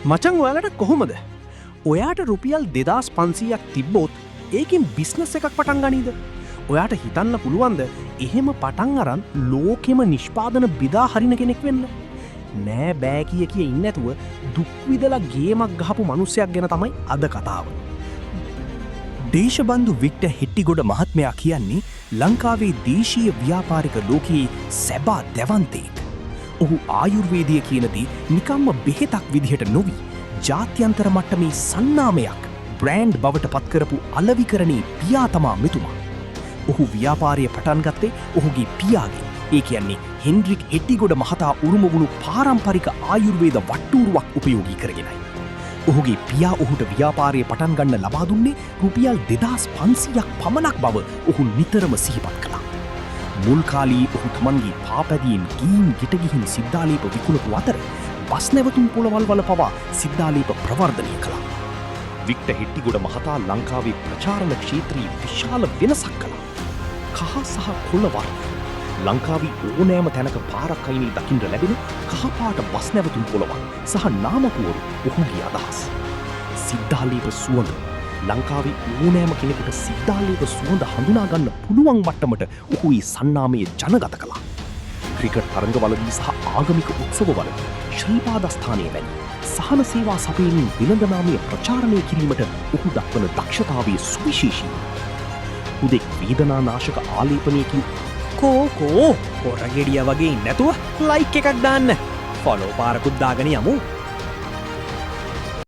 මචං ඔයාලට කොහොමද? ඔයාට රුපියල් 2500ක් තිබ්බොත් ඒකෙන් බිස්නස් එකක් පටන් ගනීද? ඔයාට හිතන්න පුළුවන්ද එහෙම පටන් අරන් ලෝකෙම නිෂ්පාදන බෙදා හරින කෙනෙක් වෙන්න? නෑ බෑ කිය ඉන්නේ නැතුව දුක් විඳලා ගේමක් ගහපු මිනිසෙක් ගැන තමයි අද කතාව. දේශබන්දු වික්ටර් හෙට්ටිගොඩ මහත්මයා කියන්නේ ලංකාවේ දේශීය ව්‍යාපාරික ලෝකයේ සැබා දැවන්තයෙක්. ඔහු ආයුර්වේදය කියනදී නිකම්ම බෙහෙතක් විදිහට නොවි ජාත්‍යන්තර මට්ටමේ සන්නාමයක් බ්‍රෑන්ඩ් බවට පත්කරපු අලවිකරණේ පියා තමා මෙතුමා. ඔහු ව්‍යාපාරය පටන් ගත්තේ ඔහුගේ පියාගේ. ඒ කියන්නේ හෙන්රික් හෙට්ටිගොඩ මහතා උරුම වුණු පාරම්පරික ආයුර්වේද වට්ටූරුවක් උපයෝගී කරගෙනයි. ඔහුගේ පියා ඔහුට ව්‍යාපාරය පටන් ගන්න ලබා දුන්නේ රුපියල් 2500ක් පමණක් බව ඔහු නිතරම සිහිපත් කළා. මුල් කාලී ඔහු තමන්ගේ පාපැදියෙන් ගීන් ගෙට ගිහින් සිද්ධාලේප විකුණපු අතර බස් නැවතුම් පොළවල් වල පවා සිද්ධාලේප ප්‍රවර්ධනය කළා. වික්ටර් හෙට්ටිගොඩ මහතා ලංකාවේ ප්‍රචාරණ ක්ෂේත්‍රයේ විශාල වෙනසක් කළා. කහ සහ කොළ වර්ණ ලංකාවේ ඕනෑම තැනක පාරක් අයිනේ දකින්න ලැබෙන කහපාට බස් නැවතුම් පොළවල් සහ නාමපුවරු ඔහුගේ අදහස්. සිද්ධාලේප සුවඳ ලංකාවේ ඕනෑම කෙනෙකුට සිද්ධාලේප සුවඳ හඳුනා ගන්න පුළුවන් මට්ටමට ඔහු ඒ සන්නාමය ජනගත කළා. ක්‍රිකට් තරඟවලදී සහ ආගමික උත්සවවලදී ශ්‍රීපාදස්ථානය වැනි සහන සේවා සපයමින් වෙළඳ නාමය ප්‍රචාරණය කිරීමට ඔහු දක්වන දක්ෂතාවයේ සුවිශේෂී. හුදෙක් වේදනානාශක ආලේපනයකින් කෝකෝ හොරගෙඩිය වගේ නැතුව ලයික් එකක් දාන්න. ෆොලෝ පාරකුත් දාගෙන යමු.